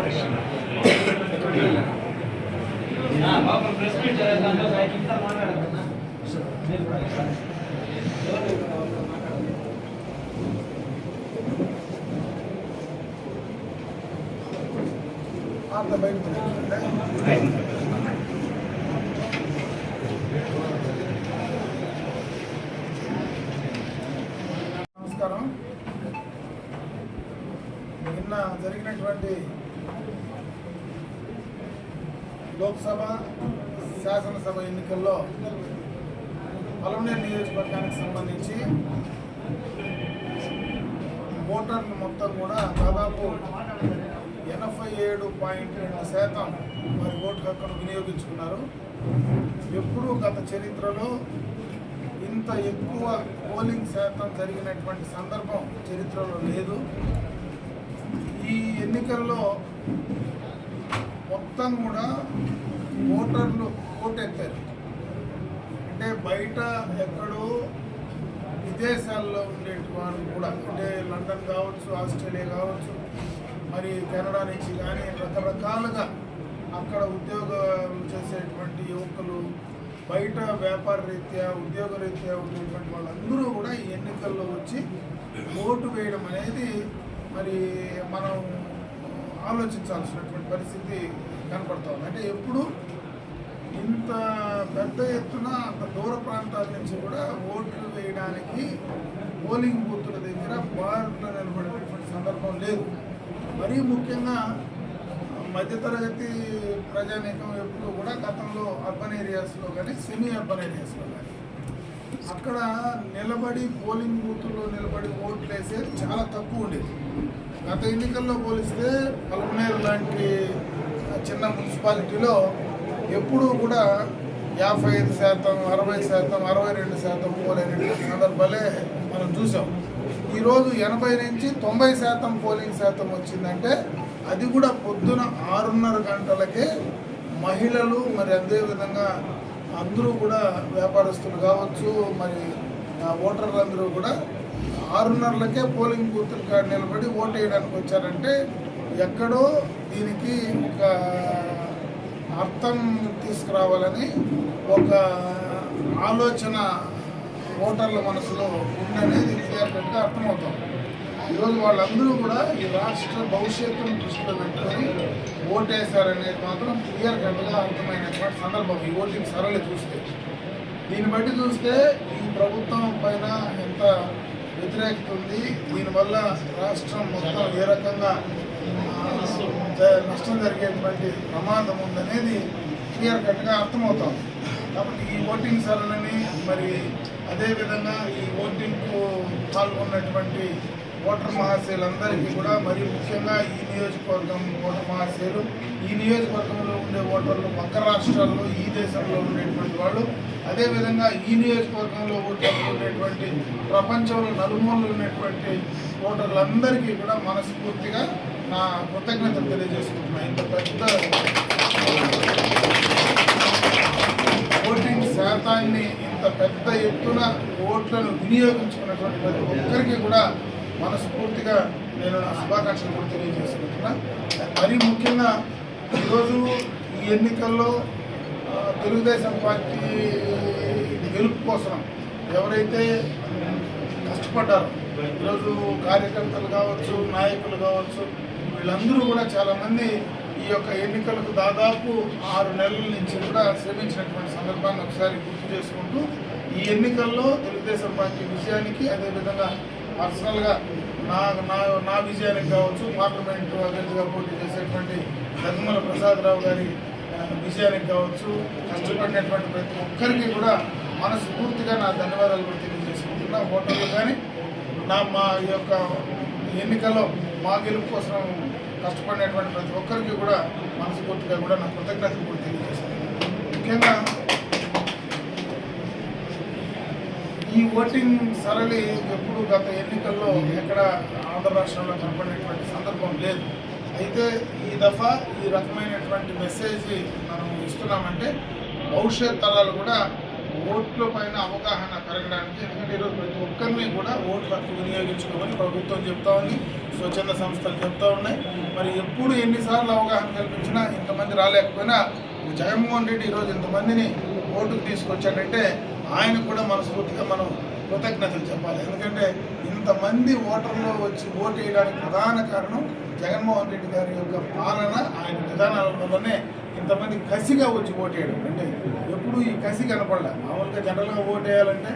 నమస్కారం. నిన్న జరిగినటువంటి లోక్సభ శాసనసభ ఎన్నికల్లో పలమనేరు నియోజకవర్గానికి సంబంధించి ఓటర్లు మొత్తం కూడా దాదాపు 87.2% వారి ఓటు హక్కును వినియోగించుకున్నారు. ఎప్పుడూ గత చరిత్రలో ఇంత ఎక్కువ పోలింగ్ శాతం జరిగినటువంటి సందర్భం చరిత్రలో లేదు. ఈ ఎన్నికల్లో మొత్తం కూడా ఓటర్లు ఓటెత్తారు. అంటే బయట ఎక్కడో విదేశాల్లో ఉండేవారు కూడా, అంటే లండన్ కావచ్చు, ఆస్ట్రేలియా కావచ్చు, మరి కెనడా నుంచి కానీ రకరకాలుగా అక్కడ ఉద్యోగాలు చేసేటువంటి యువకులు, బయట వ్యాపార రీత్యా ఉద్యోగ రీత్యా ఉండేటువంటి వాళ్ళందరూ కూడా ఈ ఎన్నికల్లో వచ్చి ఓటు వేయడం అనేది మరి మనం ఆలోచించాల్సినటువంటి పరిస్థితి కనపడుతుంది. అంటే ఎప్పుడు ఇంత పెద్ద ఎత్తున అంత దూర ప్రాంతాల నుంచి కూడా ఓట్లు వేయడానికి పోలింగ్ బూతుల దగ్గర బార్లో నిలబడేటువంటి సందర్భం లేదు. మరీ ముఖ్యంగా మధ్యతరగతి ప్రజానీకం ఎప్పుడు కూడా గతంలో అర్బన్ ఏరియాస్లో కానీ సెమీ అర్బన్ ఏరియాస్లో కానీ అక్కడ నిలబడి పోలింగ్ బూత్లో నిలబడి ఓట్లు వేసేది చాలా తక్కువ ఉండేది. గత ఎన్నికల్లో పోలిస్తే పలమనేరు లాంటి చిన్న మున్సిపాలిటీలో ఎప్పుడూ కూడా 55%, 60%, 62% పోలైనటువంటి సందర్భాలే మనం చూసాం. ఈరోజు 80 నుంచి 90% పోలింగ్ శాతం వచ్చిందంటే అది కూడా పొద్దున 6:30 గంటలకే మహిళలు, మరి అదేవిధంగా అందరూ కూడా వ్యాపారస్తులు కావచ్చు, మరి ఓటర్లందరూ కూడా 6:30కే పోలింగ్ బూతుల కాడ నిలబడి ఓటు వేయడానికి వచ్చారంటే ఎక్కడో దీనికి ఒక అర్థం తీసుకురావాలని ఒక ఆలోచన ఓటర్ల మనసులో ఉందనేది క్లియర్గా అర్థమవుతుంది. ఈరోజు వాళ్ళందరూ కూడా ఈ రాష్ట్ర భవిష్యత్తును దృష్టిలో పెట్టుకొని ఓటేశారనేది మాత్రం క్లియర్ కట్గా అర్థమైనటువంటి సందర్భం ఈ ఓటింగ్ సరళి చూస్తే. దీన్ని బట్టి చూస్తే ఈ ప్రభుత్వం పైన ఎంత వ్యతిరేకత ఉంది, దీనివల్ల రాష్ట్రం మొత్తం ఏ రకంగా నష్టం జరిగేటువంటి ప్రమాదం ఉందనేది క్లియర్ కట్గా అర్థమవుతాం. కాబట్టి ఈ ఓటింగ్ సరళిని, మరి అదేవిధంగా ఈ ఓటింగ్కు పాల్గొన్నటువంటి ఓటర్ మహాశయులందరికీ కూడా, మరి ముఖ్యంగా ఈ నియోజకవర్గం ఓటర్ మహాశయులు, ఈ నియోజకవర్గంలో ఉండే ఓటర్లు పక్క రాష్ట్రాల్లో, ఈ దేశంలో ఉండేటువంటి వాళ్ళు, అదేవిధంగా ఈ నియోజకవర్గంలో ఓటర్లు ఉండేటువంటి ప్రపంచంలో నలుమూలలు ఉన్నటువంటి ఓటర్లందరికీ కూడా మనస్ఫూర్తిగా నా కృతజ్ఞతలు తెలియజేసుకుంటున్నాను. ఇంత పెద్ద ఓటింగ్ శాతాన్ని, ఇంత పెద్ద ఎత్తున ఓట్లను వినియోగించుకున్నటువంటి ప్రతి ఒక్కరికి కూడా మనస్ఫూర్తిగా నేను నా శుభాకాంక్షలు కూడా తెలియజేసుకుంటున్నా. మరీ ముఖ్యంగా ఈరోజు ఈ ఎన్నికల్లో తెలుగుదేశం పార్టీ గెలుపు కోసం ఎవరైతే కష్టపడ్డారో, ఈరోజు కార్యకర్తలు కావచ్చు, నాయకులు కావచ్చు, వీళ్ళందరూ కూడా చాలామంది ఈ యొక్క ఎన్నికలకు దాదాపు 6 నెలల నుంచి కూడా శ్రమించినటువంటి సందర్భాన్ని ఒకసారి గుర్తు చేసుకుంటూ, ఈ ఎన్నికల్లో తెలుగుదేశం పార్టీ విజయానికి, అదేవిధంగా పర్సనల్గా నా విజయానికి కావచ్చు, పార్లమెంటు అభ్యర్థిగా పోటీ చేసేటువంటి దగ్గుమల ప్రసాదరావు గారి విజయానికి కావచ్చు, కష్టపడినటువంటి ప్రతి ఒక్కరికి కూడా మనస్ఫూర్తిగా నా ధన్యవాదాలు కూడా తెలియజేసుకుంటున్నా. ఓటర్లు కానీ మా యొక్క ఎన్నికల్లో మా గెలుపు కోసం కష్టపడినటువంటి ప్రతి ఒక్కరికి కూడా మనస్ఫూర్తిగా కూడా నా కృతజ్ఞతలు కూడా తెలియజేస్తున్నాను. ముఖ్యంగా ఈ ఓటింగ్ సరళి ఎప్పుడు గత ఎన్నికల్లో ఎక్కడ ఆంధ్ర రాష్ట్రంలో కనపడినటువంటి సందర్భం లేదు. అయితే ఈ దఫా ఈ రకమైనటువంటి మెసేజ్ మనం ఇస్తున్నామంటే భవిష్యత్ తరాలు కూడా ఓట్ల పైన అవగాహన పెరగడానికి, ఎందుకంటే ఈరోజు ప్రతి ఒక్కరిని కూడా ఓట్లు హక్కు వినియోగించుకోమని ప్రభుత్వం చెప్తా ఉంది. స్వచ్ఛంద సంస్థలు చెప్తూ ఉన్నాయి. మరి ఎప్పుడు ఎన్నిసార్లు అవగాహన కల్పించినా ఇంతమంది రాలేకపోయినా జగన్మోహన్ రెడ్డి ఈరోజు ఇంతమందిని ఓటుకు తీసుకొచ్చాడంటే ఆయన కూడా మనస్ఫూర్తిగా మనం కృతజ్ఞతలు చెప్పాలి. ఎందుకంటే ఇంతమంది ఓటర్లు వచ్చి ఓటు వేయడానికి ప్రధాన కారణం జగన్మోహన్ రెడ్డి గారి యొక్క పాలన, ఆయన విధానాల వల్లనే ఇంతమంది కసిగా వచ్చి ఓటేయడం. అంటే ఎప్పుడు ఈ కసి కనపడలే. మామూలుగా జనరల్గా ఓటు వేయాలంటే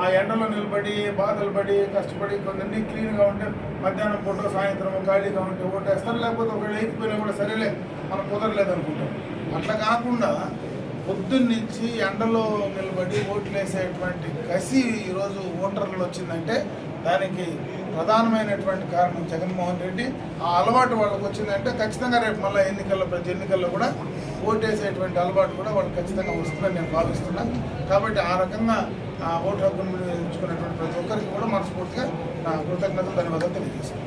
ఆ ఎండలో నిలబడి బాధలు పడి కష్టపడి కొన్ని క్లీన్గా ఉంటే మధ్యాహ్నం పూట సాయంత్రం ఖాళీగా ఉంటే ఓటేస్తారు, లేకపోతే ఒకవేళ వేయకపోయినా కూడా సరేలే మనం కుదరలేదు అనుకుంటాం. అట్లా కాకుండా పొద్దున్నుంచి ఎండలో నిలబడి ఓట్లు వేసేటువంటి కసి ఈరోజు ఓటర్లు వచ్చిందంటే దానికి ప్రధానమైనటువంటి కారణం జగన్మోహన్ రెడ్డి. ఆ అలవాటు వాళ్ళకి వచ్చిందంటే ఖచ్చితంగా రేపు మళ్ళీ ప్రతి ఎన్నికల్లో కూడా ఓటేసేటువంటి అలవాటు కూడా వాళ్ళకి ఖచ్చితంగా వస్తుందని నేను భావిస్తున్నాను. కాబట్టి ఆ రకంగా ఆ ఓటు హక్కును వినియోగించుకున్నటువంటి ప్రతి ఒక్కరికి కూడా మనస్ఫూర్తిగా నా కృతజ్ఞతలు, ధన్యవాదాలు తెలియజేస్తాను.